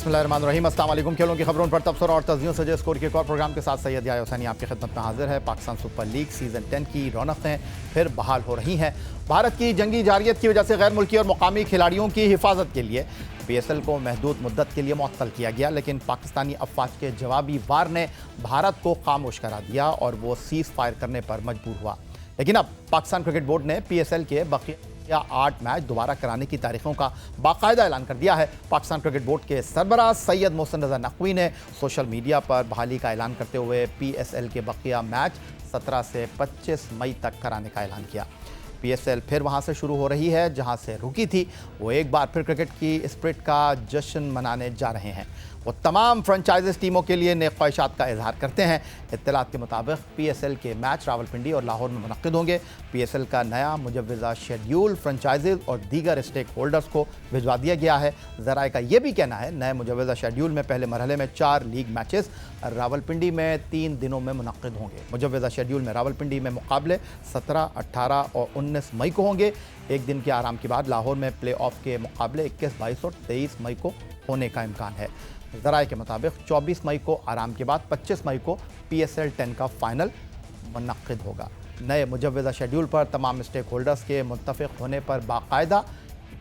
बिस्मिल्लाहिर्रहमानिर्रहीम। अस्सलाम वालेकुम। खेलों की खबरों पर तबसरा और तज़ियों से स्कोर के एक और प्रोग्राम के साथ सैयद याह्या हुसैनी आपकी खिदमत में हाजिर है। पाकिस्तान सुपर लीग सीज़न 10 की रौनकें फिर बहाल हो रही हैं। भारत की जंगी जारियत की वजह से गैर मुल्की और मुकामी खिलाड़ियों की हिफाजत के लिए PSL को महदूद मुद्दत के लिए मुअत्तल किया गया, लेकिन पाकिस्तानी अफवाज के जवाबी वार ने भारत को खामोश करा दिया और वो सीज़ फायर करने पर मजबूर हुआ। लेकिन अब पाकिस्तान क्रिकेट बोर्ड ने PSL के बकिया 8 मैच दोबारा कराने की तारीखों का बाकायदा ऐलान कर दिया है। पाकिस्तान क्रिकेट बोर्ड के सरबराह सैयद मोहसिन रज़ा नकवी ने सोशल मीडिया पर बहाली का ऐलान करते हुए PSL के बकिया मैच 17 से 25 मई तक कराने का ऐलान किया। PSL फिर वहां से शुरू हो रही है जहां से रुकी थी। वो एक बार फिर क्रिकेट की स्प्रिट का जश्न मनाने जा रहे हैं। वो तमाम फ्रेंचाइजेस टीमों के लिए नेक ख्वाहिशात का इजहार करते हैं। इत्तलात के मुताबिक PSL के मैच रावलपिंडी और लाहौर में मुनक्किद होंगे। PSL का नया मुजव्वज़ा शेड्यूल फ्रेंचाइजेज और दीगर स्टेक होल्डर्स को भिजवा दिया गया है। ज़राए का यह भी कहना है नए मुजव्वज़ा शेड्यूल में पहले मरहले में 4 लीग मैचेस रावलपिंडी में 3 दिनों में मुनक्किद होंगे। मुजव्वज़ा शेड्यूल में रावलपिंडी में मुकाबले 17, 18 और 19 मई को होंगे। एक दिन के आराम के बाद लाहौर में प्ले ऑफ के मुकाबले 21, 22 और 23 मई को होने का इम्कान है। ज़राए के मुताबिक 24 मई को आराम के बाद 25 मई को PSL 10 का फाइनल मुनक्किद होगा। नए मुजव्वज़ा शेड्यूल पर तमाम स्टेक होल्डर्स के मुत्तफ़िक होने पर बाकायदा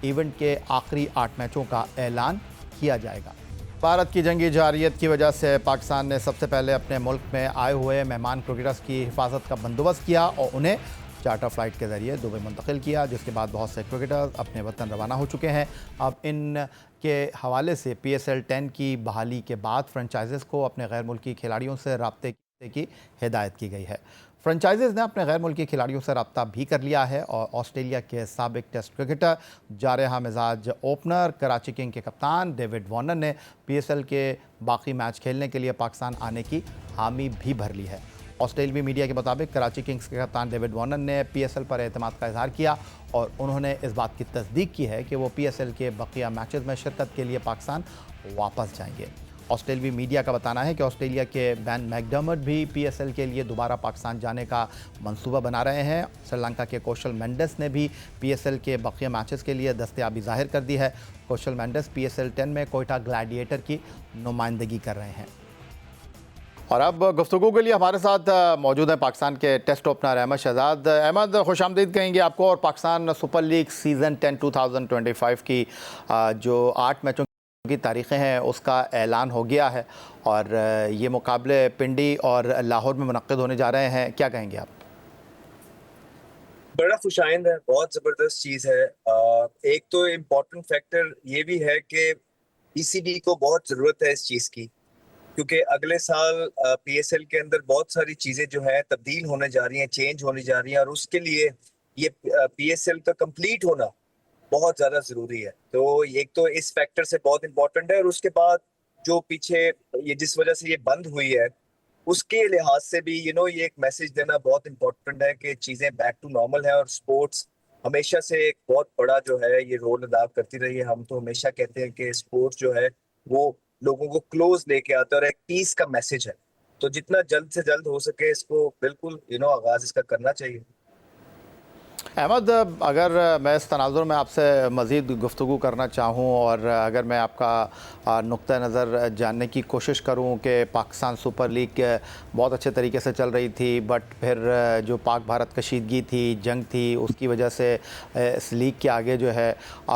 इवेंट के आखिरी 8 मैचों का ऐलान किया जाएगा। भारत की जंगी जारियत की वजह से पाकिस्तान ने सबसे पहले अपने मुल्क में आए हुए मेहमान क्रिकेटर्स की हिफाजत का बंदोबस्त किया और उन्हें चार्टर फ्लाइट के ज़रिए दुबई मुंतकिल किया, जिसके बाद बहुत से क्रिकेटर्स अपने वतन रवाना हो चुके हैं। अब इन के हवाले से PSL 10 की बहाली के बाद फ्रेंचाइजेज़ को अपने गैर मुल्की खिलाड़ियों से रब्ते की हिदायत की गई है। फ्रेंचाइजेज़ ने अपने गैर मुल्की खिलाड़ियों से रब्ता भी कर लिया है और ऑस्ट्रेलिया के साबिक टेस्ट क्रिकेटर जारहा मिजाज ओपनर कराची किंग के कप्तान डेविड वार्नर ने PSL के बाकी मैच खेलने के लिए पाकिस्तान आने की हामी भी भर ली है। ऑस्ट्रेलियाई मीडिया के मुताबिक कराची किंग्स के कप्तान डेविड वार्नर ने PSL पर एतमाद का इजहार किया और उन्होंने इस बात की तस्दीक की है कि वो PSL के बकिया मैचेस में शिरकत के लिए पाकिस्तान वापस जाएंगे। ऑस्ट्रेलियाई मीडिया का बताना है कि ऑस्ट्रेलिया के बैन मैकडर्मट भी PSL के लिए दोबारा पाकिस्तान जाने का मंसूबा बना रहे हैं। श्रीलंका के कौशल मेंडिस ने भी PSL के बकिया मैचेस के लिए दस्तयाबी जाहिर कर दी है। कौशल मेंडिस PSL 10 में कोयटा ग्लैडिएटर की नुमाइंदगी कर रहे हैं। और अब गुफ्तगू के लिए हमारे साथ मौजूद हैं पाकिस्तान के टेस्ट ओपनर अहमद शहजाद। अहमद, खुशामदीद कहेंगे आपको। और पाकिस्तान सुपर लीग सीज़न 10 2025 की जो 8 मैचों की तारीखें हैं उसका ऐलान हो गया है और ये मुकाबले पिंडी और लाहौर में मुनक्किद होने जा रहे हैं, क्या कहेंगे आप? बड़ा खुशाइंद है, बहुत ज़बरदस्त चीज़ है। एक तो इम्पोर्टेंट फैक्टर ये भी है कि PCB को बहुत ज़रूरत है इस चीज़ की, क्योंकि अगले साल PSL के अंदर बहुत सारी चीज़ें जो है तब्दील होने जा रही हैं, चेंज होने जा रही हैं और उसके लिए ये PSL का कंप्लीट होना बहुत ज़्यादा ज़रूरी है। तो एक तो इस फैक्टर से बहुत इम्पोर्टेंट है और उसके बाद जो पीछे ये जिस वजह से ये बंद हुई है उसके लिहाज से भी ये एक मैसेज देना बहुत इम्पोर्टेंट है कि चीज़ें बैक टू नॉर्मल है और स्पोर्ट्स हमेशा से एक बहुत बड़ा जो है ये रोल अदा करती रही है। हम तो हमेशा कहते हैं कि स्पोर्ट्स जो है वो लोगों को क्लोज लेके आता है और एक पीस का मैसेज है। तो जितना जल्द से जल्द हो सके इसको बिल्कुल आगाज इसका करना चाहिए। अहमद, अगर मैं इस तनाज़ुर में आपसे मज़ीद गुफ्तगू करना चाहूँ और अगर मैं आपका नुक्ता नज़र जानने की कोशिश करूँ कि पाकिस्तान सुपर लीग बहुत अच्छे तरीके से चल रही थी, बट फिर जो पाक भारत कशीदगी थी, जंग थी, उसकी वजह से इस लीग के आगे जो है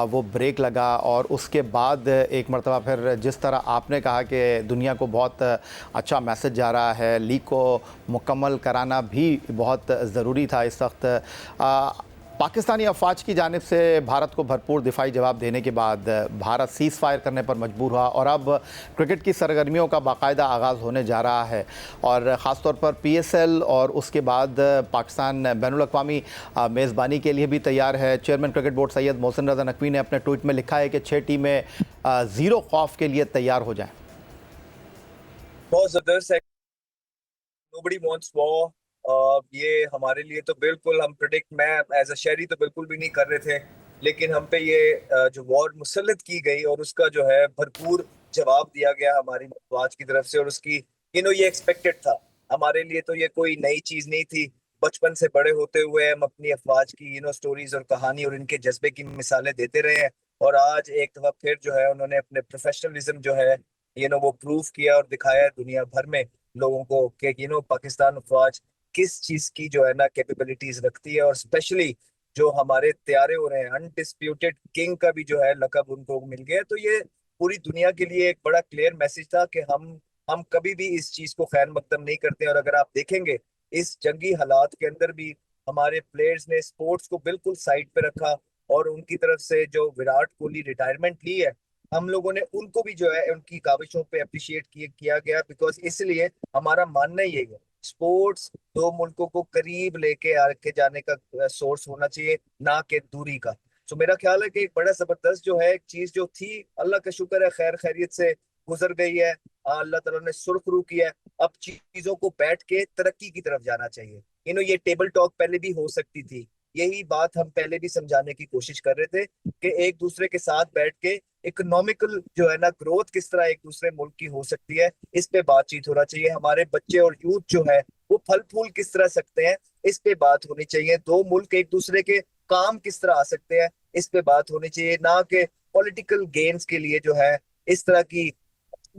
वो ब्रेक लगा और उसके बाद एक मरतबा फिर जिस तरह आपने कहा कि दुनिया को बहुत अच्छा मैसेज जा रहा है, लीग को मुकम्मल कराना भी बहुत ज़रूरी था इस वक्त। पाकिस्तानी अफवाज की जानिब से भारत को भरपूर दिफाई जवाब देने के बाद भारत सीज़ फायर करने पर मजबूर हुआ और अब क्रिकेट की सरगर्मियों का बाकायदा आगाज़ होने जा रहा है और ख़ास तौर पर PSL और उसके बाद पाकिस्तान बैनुल-अक़वामी मेज़बानी के लिए भी तैयार है। Chairman cricket board Syed Mohsin Raza Naqvi ने अपने ट्वीट में लिखा है कि 6 टीमें ज़ीरो खौफ के लिए तैयार हो जाएँ। बहुत ज़बरदस्त है। Nobody wants war. ये हमारे लिए तो बिल्कुल हम प्रिडिक्ट, मैं एज अ शहरी तो बिल्कुल भी नहीं कर रहे थे, लेकिन हम पे ये जो वॉर मुसल्लत की गई और उसका जो है भरपूर जवाब दिया गया हमारी अफवाज की तरफ से और उसकी ये एक्सपेक्टेड था। हमारे लिए तो ये कोई नई चीज नहीं थी। बचपन से बड़े होते हुए हम अपनी अफवाज की स्टोरीज और कहानी और इनके जज्बे की मिसालें देते रहे हैं और आज एक दफा फिर जो है उन्होंने अपने प्रोफेशनलिज्म जो है वो प्रूव किया और दिखाया दुनिया भर में लोगों को कि पाकिस्तान अफवाज किस चीज की जो है ना कैपेबिलिटीज रखती है। और स्पेशली जो हमारे तैयारे हो रहे हैं, अनडिस्प्यूटेड किंग का भी जो है लकब उनको मिल गया। तो ये पूरी दुनिया के लिए एक बड़ा क्लियर मैसेज था कि हम कभी भी इस चीज को खैर मकदम नहीं करते। और अगर आप देखेंगे इस जंगी हालात के अंदर भी हमारे प्लेयर्स ने स्पोर्ट्स को बिल्कुल साइड पे रखा। और उनकी तरफ से जो विराट कोहली रिटायरमेंट ली है, हम लोगों ने उनको भी जो है उनकी काविशों पे अप्रिशिएट किया गया। बिकॉज इसलिए हमारा मानना यही है, स्पोर्ट्स दो मुल्कों को करीब लेके आके जाने का सोर्स होना चाहिए, ना कि दूरी का। तो मेरा ख्याल है कि एक बड़ा जबरदस्त जो है एक चीज जो थी, अल्लाह का शुक्र है खैर खैरियत से गुजर गई है। अल्लाह ताला ने सुरखरू किया है। अब चीजों को बैठ के तरक्की की तरफ जाना चाहिए। ये टेबल टॉक पहले भी हो सकती थी, यही बात हम पहले भी समझाने की कोशिश कर रहे थे कि एक दूसरे के साथ बैठ के इकोनॉमिकल जो है ना ग्रोथ किस तरह एक दूसरे मुल्क की हो सकती है, इस पे बातचीत होना चाहिए। हमारे बच्चे और यूथ जो है वो फल फूल किस तरह सकते हैं, इस पे बात होनी चाहिए। दो मुल्क एक दूसरे के काम किस तरह आ सकते हैं, इस पे बात होनी चाहिए, ना कि पॉलिटिकल गेम्स के लिए जो है इस तरह की,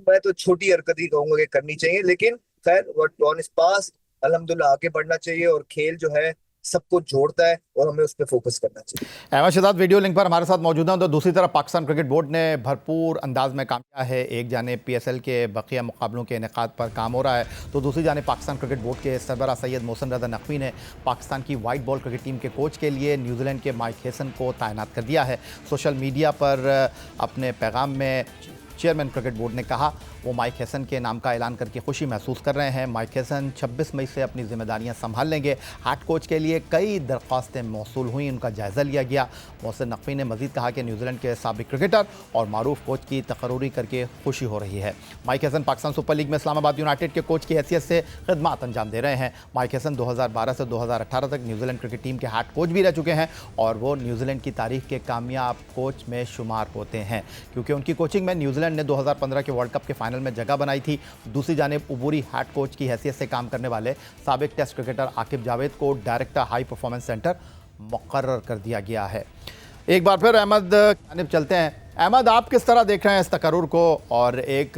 मैं तो छोटी हरकत ही कहूंगा कि करनी चाहिए। लेकिन खैर व्हाट गॉन इज पास्ट, अल्हम्दुलिल्लाह आगे बढ़ना चाहिए। और खेल जो है सबको जोड़ता है और हमें उस पर फोकस करना चाहिए। अहमद शहजाद वीडियो लिंक पर हमारे साथ मौजूद हैं। तो दूसरी तरफ पाकिस्तान क्रिकेट बोर्ड ने भरपूर अंदाज में काम किया है। एक जाने PSL के बकिया मुकाबलों के इनेकाद पर काम हो रहा है, तो दूसरी जाने पाकिस्तान क्रिकेट बोर्ड के सरबराह सैयद मोहसिन रज़ा नकवी ने पाकिस्तान की वाइट बॉल क्रिकेट टीम के कोच के लिए न्यूजीलैंड के माइक हेसन को तैनात कर दिया है। सोशल मीडिया पर अपने पैगाम में चेयरमैन क्रिकेट बोर्ड ने कहा वो माइक हेसन के नाम का ऐलान करके खुशी महसूस कर रहे हैं। माइक हेसन 26 मई से अपनी जिम्मेदारियां संभाल लेंगे। हेड कोच के लिए कई दरख्वास्तें मौसूल हुई, उनका जायज़ा लिया गया। मोहसिन नकवी ने मज़ीद कहा कि न्यूजीलैंड के साबिक क्रिकेटर और मारूफ कोच की तकर्री करके खुशी हो रही है। Mike Hesson Pakistan super league में इस्लामाबाद यूनाइटेड के कोच की हैसियत से खिदमत अंजाम दे रहे हैं। माइक हेसन 2012 से 2018 तक न्यूजीलैंड क्रिकेट टीम के हेड कोच भी रह चुके हैं और वो न्यूजीलैंड की तारीख के कामयाब कोच में शुमार होते हैं, क्योंकि उनकी कोचिंग में न्यूजीलैंड ने 2015 के वर्ल्ड कप के फाइनल में जगह बनाई थी। दूसरी जानिब उबूरी हेड कोच की हैसियत से काम करने वाले साबिक टेस्ट क्रिकेटर आकिब जावेद को डायरेक्टर हाई परफॉर्मेंस सेंटर मुकर्रर कर दिया गया है। एक बार फिर अहमद जानिब चलते हैं। अहमद, आप किस तरह देख रहे हैं इस तकर्रुर को? और एक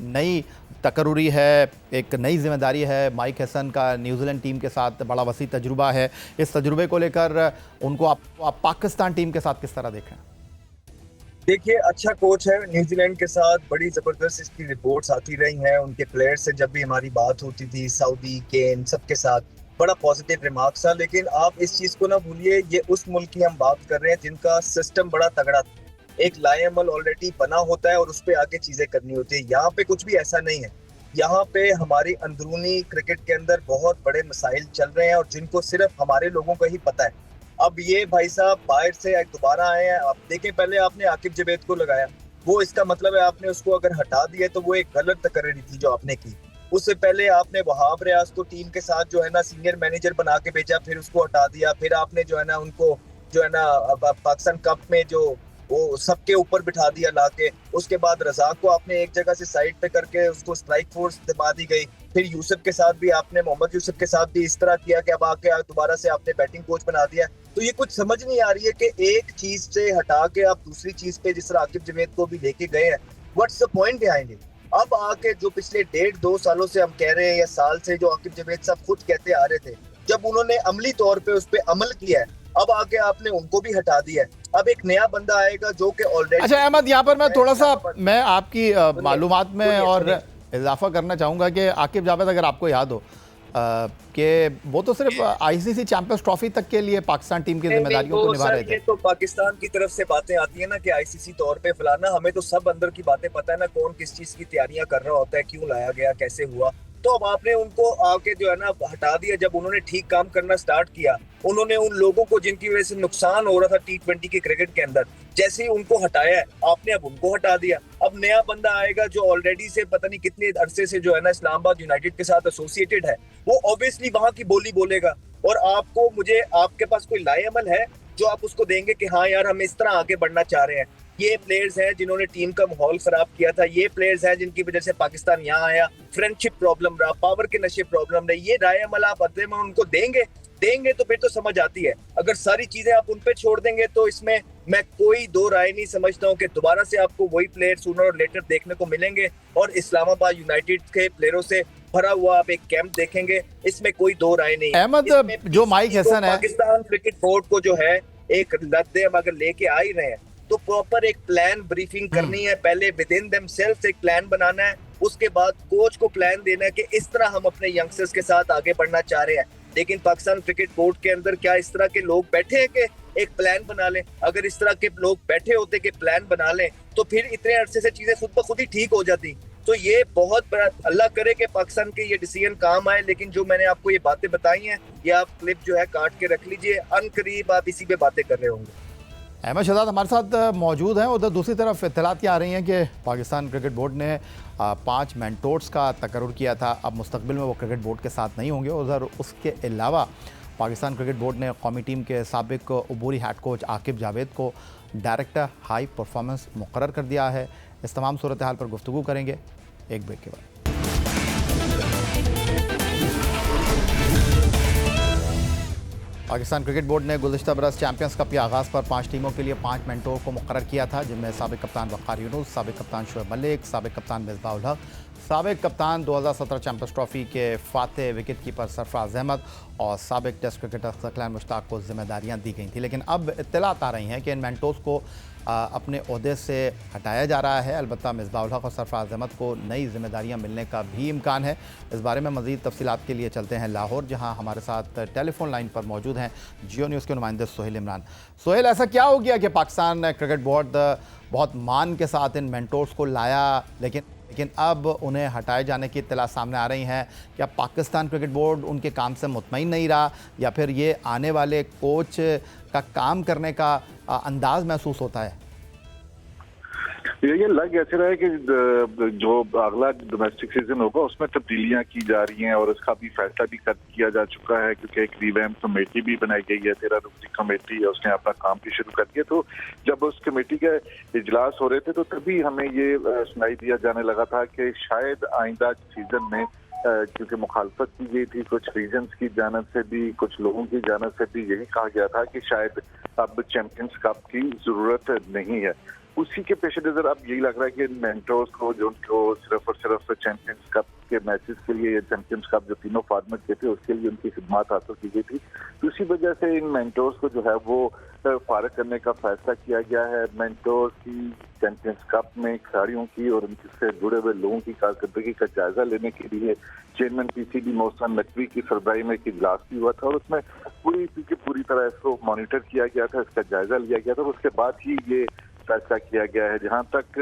नई तकर्रुरी है, एक नई जिम्मेदारी है। माइक हेसन का न्यूजीलैंड टीम के साथ बड़ा वसी तजुर्बा है। इस तजुर्बे को लेकर उनको आप पाकिस्तान टीम के साथ किस तरह देख रहे हैं? देखिए, अच्छा कोच है न्यूजीलैंड के साथ, बड़ी जबरदस्त इसकी रिपोर्ट्स आती रही हैं उनके प्लेयर से। जब भी हमारी बात होती थी सऊदी केन सबके साथ बड़ा पॉजिटिव रिमार्क्स था। लेकिन आप इस चीज को ना भूलिए, ये उस मुल्क की हम बात कर रहे हैं जिनका सिस्टम बड़ा तगड़ा था। एक लाएमल ऑलरेडी बना होता है और उस पर आगे चीजें करनी होती है। यहाँ पे कुछ भी ऐसा नहीं है। यहाँ पे हमारी अंदरूनी क्रिकेट के अंदर बहुत बड़े मसाइल चल रहे हैं और जिनको सिर्फ हमारे लोगों को ही पता है। अब ये भाई साहब बाहर से दोबारा आए हैं। आप देखें, पहले आपने आकिब जावेद को लगाया, वो इसका मतलब है आपने उसको अगर हटा दिया तो वो एक गलत तकर्री थी जो आपने की। उससे पहले आपने वहाब रियाज को टीम के साथ जो है ना सीनियर मैनेजर बना के भेजा, फिर उसको हटा दिया। फिर आपने जो है ना उनको जो है ना पाकिस्तान कप में जो वो सबके ऊपर बिठा दिया लाके। उसके बाद रजाक को आपने एक जगह से साइड पे करके उसको स्ट्राइक फोर्स दबा दी गई। फिर यूसुफ के साथ भी आपने, मोहम्मद यूसुफ के साथ भी इस तरह किया कि अब आके दोबारा से आपने बैटिंग कोच बना दिया। तो ये कुछ समझ नहीं आ रही है कि एक चीज से हटा के आप दूसरी चीज पे, जिस तरह आकिब जावेद को भी लेके गए हैं, what's the point behind it? अब आके जो पिछले 1.5-2 सालों से हम कह रहे हैं या साल से जो आकिब जावेद साहब खुद कहते आ रहे थे, जब उन्होंने अमली तौर पे उस पर अमल किया है, अब आके आपने उनको भी हटा दिया है। अब एक नया बंदा आएगा जो कि ऑलरेडी। अच्छा अहमद, यहाँ पर मैं थोड़ा सा मैं आपकी मालूमात में और इजाफा करना चाहूँगा कि आकिब जावेद, अगर आपको याद हो कि वो तो सिर्फ ICC चैंपियंस ट्रॉफी तक के लिए पाकिस्तान टीम की जिम्मेदारियों को निभा रहे थे। तो पाकिस्तान की तरफ से बातें आती है ना कि ICC तौर पे फलाना, हमें तो सब अंदर की बातें पता है ना, कौन किस चीज की तैयारियां कर रहा होता है, क्यों लाया गया, कैसे हुआ। तो अब आपने उनको आके जो है ना हटा दिया। जब उन्होंने ठीक काम करना स्टार्ट किया, उन्होंने उन लोगों को जिनकी वजह से नुकसान हो रहा था T20 के क्रिकेट के अंदर, जैसे ही उनको हटाया है आपने, अब उनको हटा दिया। अब नया बंदा आएगा जो ऑलरेडी से पता नहीं कितने अरसे से जो है ना इस्लामाबाद यूनाइटेड के साथ एसोसिएटेड है, वो ऑब्वियसली वहां की बोली बोलेगा। और आपको, मुझे, आपके पास कोई लाएअमल है जो आप उसको देंगे कि हाँ यार हम इस तरह आगे बढ़ना चाह रहे हैं? ये प्लेयर्स हैं जिन्होंने टीम का माहौल खराब किया था। ये प्लेयर्स हैं जिनकी वजह से पाकिस्तान यहाँ आया, फ्रेंडशिप प्रॉब्लम रहा, पावर के नशे प्रॉब्लम रही। ये लाएअमल आप अदले में उनको देंगे तो फिर तो समझ आती है। अगर सारी चीजें आप उन पे छोड़ देंगे तो इसमें मैं कोई दो राय नहीं समझता हूँ कि दोबारा से आपको वही प्लेयर सूनर और लेटर देखने को मिलेंगे और इस्लामाबाद यूनाइटेड के प्लेयरों से भरा हुआ आप एक कैंप देखेंगे, इसमें कोई दो राय नहीं। अहमद, इसमें जो माइक PCB को, हसन है, पाकिस्तान क्रिकेट बोर्ड को जो है एक लद्दे हम अगर लेके आ ही रहे हैं तो प्रॉपर एक प्लान ब्रीफिंग करनी है, पहले विद इन देमसेल्व्स एक प्लान बनाना है, उसके बाद कोच को प्लान देना है कि इस तरह हम अपने यंगस्टर्स के साथ आगे बढ़ना चाह रहे हैं। लेकिन पाकिस्तान क्रिकेट बोर्ड के अंदर क्या इस तरह के लोग बैठे हैं कि एक प्लान बना लें? अगर इस तरह के लोग बैठे होते कि प्लान बना लें तो फिर इतने अरसे से चीजें खुद ब खुद ही ठीक हो जाती। तो ये बहुत बड़ा, अल्लाह करे कि पाकिस्तान के ये डिसीजन काम आए। लेकिन जो मैंने आपको ये बातें बताई हैं ये आप क्लिप जो है काट के रख लीजिए, अनकरीब आप इसी पे बातें कर रहे होंगे। अहमद शहजाद हमारे साथ मौजूद हैं। उधर दूसरी तरफ इत्तलात आ रही हैं कि पाकिस्तान क्रिकेट बोर्ड ने 5 मेंटोर्स का तकर्रुर किया था, अब मुस्तकबिल में वो क्रिकेट बोर्ड के साथ नहीं होंगे। उधर उसके अलावा पाकिस्तान क्रिकेट बोर्ड ने कौमी टीम के साबिक अबूरी हेड कोच आकिब जावेद को डायरेक्टर हाई परफॉर्मेंस मुकर्रर कर दिया है। इस तमाम सूरत हाल पर गुफ्तगू करेंगे एक ब्रेक के बाद। पाकिस्तान क्रिकेट बोर्ड ने गुज़िश्ता बरस चैंपियंस कप के आगाज़ पर 5 टीमों के लिए 5 मेंटोर को मुकर्रर किया था, जिनमें साबिक कप्तान वक़ार यूनुस, साबिक कप्तान शुएब मलिक, साबिक कप्तान मिसबाह उल हक, साबिक कप्तान 2017 चैंपियंस ट्रॉफी के फातह विकेट कीपर सरफराज अहमद और साबिक टेस्ट क्रिकेटर ज़कलान मुश्ताक को जिम्मेदारियां दी गई थी। लेकिन अब इत्तलात आ रही हैं कि इन मेंटोर्स को अपने ओहदे से हटाया जा रहा है। अलबत्ता मिसबाह उल हक और सरफराज अहमद को नई जिम्मेदारियां मिलने का भी इम्कान है। इस बारे में मज़ीद तफसीलात के लिए चलते हैं लाहौर, जहां हमारे साथ टेलीफोन लाइन पर मौजूद हैं जियो न्यूज़ के नुमाइंदे सोहेल इमरान। सोहेल, ऐसा क्या हो गया कि पाकिस्तान क्रिकेट बोर्ड बहुत मान के साथ इन मेंटोर्स को लाया, लेकिन अब उन्हें हटाए जाने की इत्तला सामने आ रही हैं? क्या पाकिस्तान क्रिकेट बोर्ड उनके काम से मुतमईन नहीं रहा, या फिर ये आने वाले कोच का काम करने का अंदाज महसूस होता है? ये लग ऐसे रहा है कि जो अगला डोमेस्टिक सीजन होगा उसमें तब्दीलियां की जा रही हैं और उसका भी फैसला भी कर किया जा चुका है, क्योंकि एक रिवैम्प कमेटी भी बनाई गई है, 13 रुकनी कमेटी है, उसने अपना काम भी शुरू कर दिया। तो जब उस कमेटी के इजलास हो रहे थे तो तभी हमें ये सुनाई दिया जाने लगा था कि शायद आइंदा सीजन में क्योंकि मुखालफत की गई थी कुछ रीजन्स की जानब से भी, कुछ लोगों की जानब से भी, यही कहा गया था कि शायद अब चैंपियंस कप की जरूरत नहीं है। उसी के पेश नजर अब यही लग रहा है कि मेंटोर्स को जो सिर्फ और सिर्फ चैंपियंस कप के मैचेस के लिए, चैंपियंस कप जो तीनों फॉर्मेट के थे उसके लिए उनकी खिदमत हासिल की गई थी, तो इसी वजह से इन मेंटोर्स को जो है वो फारिग करने का फैसला किया गया है। मेंटोर्स की चैंपियंस कप में खिलाड़ियों की और उनसे जुड़े हुए लोगों की कारकर्दगी का जायजा लेने के लिए चेयरमैन PCB मोहसन नकवी की सरबराही में एक इजलास भी हुआ था और उसमें पूरी तरह इसको मॉनिटर किया गया था, इसका जायजा लिया गया था और उसके बाद ही ये फैसला किया गया है। जहां तक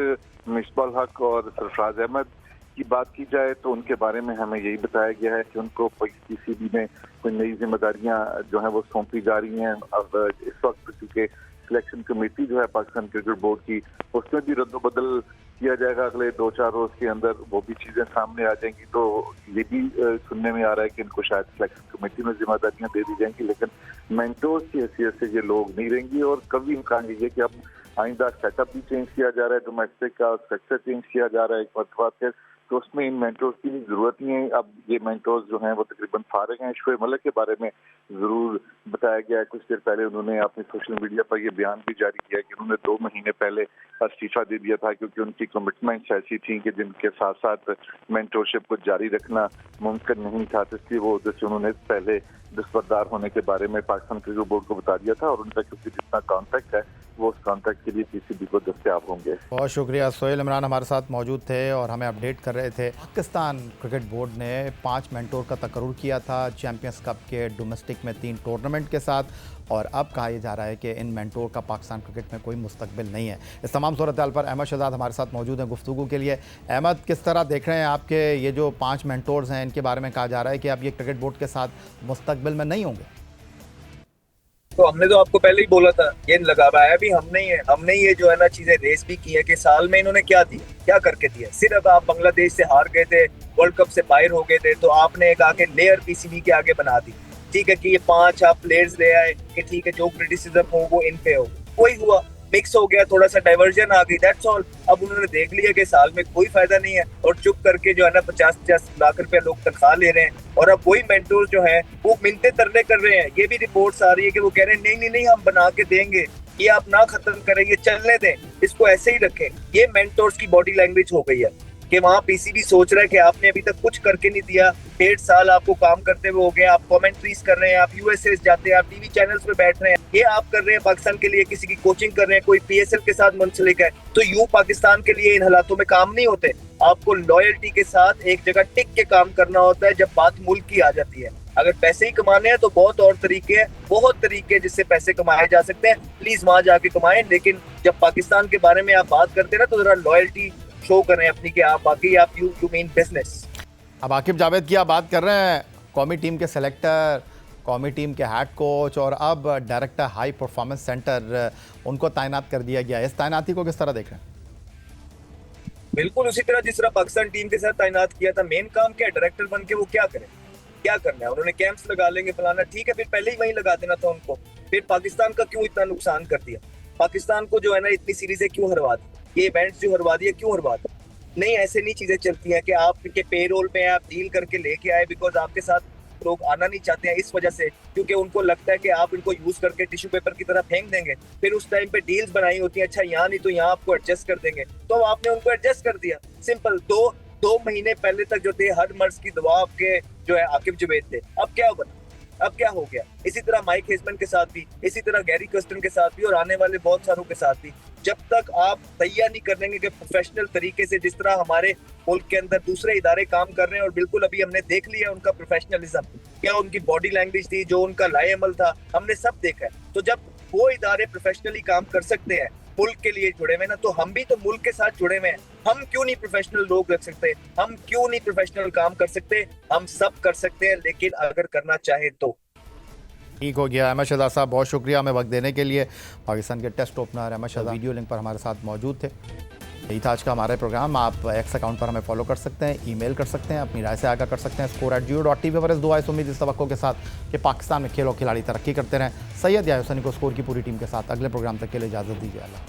मिसबाह उल हक और सरफराज अहमद की बात की जाए तो उनके बारे में हमें यही बताया गया है कि उनको PCB में कोई नई जिम्मेदारियां जो है वो सौंपी जा रही हैं। अब इस वक्त चूंकि सिलेक्शन कमेटी जो है पाकिस्तान क्रिकेट बोर्ड की, उसमें भी रद्दोबदल किया जाएगा अगले 2-4 रोज के अंदर, वो भी चीजें सामने आ जाएंगी। तो ये भी सुनने में आ रहा है कि इनको शायद सिलेक्शन कमेटी में जिम्मेदारियां दे दी जाएंगी, लेकिन मेंटोर्स की हैसियत से ये लोग नहीं रहेंगी। और कभी इम्कान ये है कि अब आइंदा सेटअप भी चेंज किया जा रहा है, डोमेस्टिक का स्ट्रक्चर चेंज किया जा रहा है एक मरतबा फिर, तो उसमें इन मेंटोर्स की जरूरत नहीं है। अब ये मेंटोर्स जो हैं वो तकरीबन फारिग हैं। शुएब मलिक के बारे में जरूर बताया गया है, कुछ देर पहले उन्होंने अपने सोशल मीडिया पर यह बयान भी जारी किया कि उन्होंने 2 महीने पहले इस्तीफा दे दिया था क्योंकि उनकी कमिटमेंट्स ऐसी थी कि जिनके साथ साथ मेंटोरशिप को जारी रखना मुमकिन नहीं था, इसलिए वो उधर उन्होंने पहले दस्तबरदार होने के बारे में पाकिस्तान क्रिकेट बोर्ड को बता दिया था और उनका क्योंकि जितना कॉन्ट्रैक्ट है वो उस कॉन्ट्रैक्ट के लिए PCB को दस्तयाब होंगे। बहुत शुक्रिया। सोहेल इमरान हमारे साथ मौजूद थे और हमें अपडेट कर रहे थे। पाकिस्तान क्रिकेट बोर्ड ने 5 मेंटोर का तकर्रुर किया था चैंपियंस कप के डोमेस्टिक में 3 टूर्नामेंट के साथ, और अब कहा जा रहा है कि इन मेंटोर का पाकिस्तान क्रिकेट में कोई मुस्तकबिल नहीं है। इस तमाम सूरत हाल पर अहमद शहजाद हमारे साथ मौजूद हैं गुफ्तगू के लिए। अहमद, किस तरह देख रहे हैं आपके ये जो 5 मेंटोर्स हैं, इनके बारे में कहा जा रहा है कि अब ये क्रिकेट बोर्ड के साथ मुस्तकबिल में नहीं होंगे? तो हमने तो आपको पहले ही बोला था, ये लगाया भी हमने ही है। हमने ये जो है ना चीजें रेस भी की है कि साल में इन्होंने क्या दिया, क्या करके दिया। सिर्फ आप बांग्लादेश से हार गए थे, वर्ल्ड कप से बाहर हो गए थे, तो आपने एक आके लेयर PCB के आगे बना दी। ठीक है कि ये 5 आप प्लेयर्स ले आए कि ठीक है जो क्रिटिसिज्म हो वो इन पे हो, कोई हुआ मिक्स हो गया, थोड़ा सा डाइवर्जन आ गई, दैट्स ऑल। अब उन्होंने देख लिया कि साल में कोई फायदा नहीं है और चुप करके जो है ना 50-50 लाख रुपया लोग तनख्वाह ले रहे हैं और अब वही मेंटोर जो है वो मिन्नतें तरले कर रहे हैं। ये भी रिपोर्ट्स आ रही है कि वो कह रहे हैं नहीं हम बना के देंगे। ये आप ना खत्म करें, ये चलने दें, इसको ऐसे ही रखें। ये मेंटोर्स की बॉडी लैंग्वेज हो गई है कि वहाँ पीसीबी सोच रहा है कि आपने अभी तक कुछ करके नहीं दिया, 1.5 साल आपको काम करते हुए हो गए, आप कमेंट्रीज कर रहे हैं, आप यूएसए जाते हैं, आप टीवी चैनल्स पे बैठ रहे हैं, ये आप कर रहे हैं पाकिस्तान के लिए, किसी की कोचिंग कर रहे हैं, कोई पीएसएल के साथ मुंसलिक है, तो यूं पाकिस्तान के लिए इन हालातों में काम नहीं होते। आपको लॉयल्टी के साथ एक जगह टिक के काम करना होता है। जब बात मुल्क की आ जाती है, अगर पैसे ही कमाने हैं तो बहुत और तरीके हैं, बहुत तरीके जिससे पैसे कमाए जा सकते हैं, प्लीज वहां जाके कमाएं। लेकिन जब पाकिस्तान के बारे में आप बात करते हैं ना, तो जरा लॉयल्टी शो करें अपनी कि आप बाकी आप यू मीन बिजनेस। अब आकिब जावेद की आप बात कर रहे हैं, कौमी टीम के सेलेक्टर, कौमी टीम के हेड कोच और अब डायरेक्टर हाई परफॉर्मेंस सेंटर, उनको तैनात कर दिया गया। इस तैनाती को किस तरह देख रहे हैं? बिल्कुल उसी तरह जिस तरह पाकिस्तान टीम के साथ तैनात किया था। मेन काम क्या है, डायरेक्टर बन के वो क्या करें, क्या करना है? उन्होंने कैंप्स लगा लेंगे फलाना, ठीक है, फिर पहले ही वहीं लगा देना था उनको। फिर पाकिस्तान का क्यों इतना नुकसान कर दिया? पाकिस्तान को जो है ना इतनी सीरीजें क्यों हरवा दी, ये इवेंट्स जो हरवा दिए क्यों हरवा दी? नहीं, ऐसे नहीं चीजें चलती हैं कि आपके पेरोल पे आप डील करके लेके आए, बिकॉज आपके साथ लोग आना नहीं चाहते हैं इस वजह से, क्योंकि उनको लगता है कि आप इनको यूज करके टिश्यू पेपर की तरह फेंक देंगे। फिर उस टाइम पे डील्स बनाई होती हैं, अच्छा यहाँ नहीं तो यहाँ आपको एडजस्ट कर देंगे, तो आपने उनको एडजस्ट कर दिया। सिंपल। दो महीने पहले तक जो थे हर मर्ज की दवा आपके जो है आकिब जवेद थे, अब क्या बना, अब क्या हो गया? इसी तरह माइक हेजमैन के साथ भी, इसी तरह गैरी कर्स्टन के साथ भी, और आने वाले बहुत सारों के साथ भी। जब तक आप तैयार नहीं कर लेंगे कि प्रोफेशनल तरीके से, जिस तरह हमारे मुल्क के अंदर दूसरे इदारे काम कर रहे हैं, और बिल्कुल अभी हमने देख लिया उनका प्रोफेशनलिज्म, क्या उनकी बॉडी लैंग्वेज थी, जो उनका लाए अमल था, हमने सब देखा है। तो जब वो इदारे प्रोफेशनली काम कर सकते हैं, मुल्क के लिए जुड़े हुए ना, तो हम भी तो मुल्क के साथ जुड़े हुए हैं। हम क्यों नहीं प्रोफेशनल लोग रख सकते? हम क्यों नहीं प्रोफेशनल काम कर सकते? हम सब कर सकते हैं, लेकिन अगर करना चाहे तो। ठीक हो गया। अहमद शहजाद साहब, बहुत शुक्रिया हमें वक्त देने के लिए। पाकिस्तान के test opener Ahmed Shahzad video link पर हमारे साथ मौजूद थे। यही था आज का हमारा प्रोग्राम। आप एक्स अकाउंट पर हमें फॉलो कर सकते हैं, ईमेल कर सकते हैं, अपनी राय से आगाह कर सकते हैं score@geo.tv पर। इस दुआ उम्मीद इस तवक्को के साथ कि पाकिस्तान में खेल और खिलाड़ी तरक्की करते रहें। सैयद या हुसैनी को स्कोर की पूरी टीम के साथ अगले प्रोग्राम तक के लिए इजाज़त दीजिए। अल्लाह।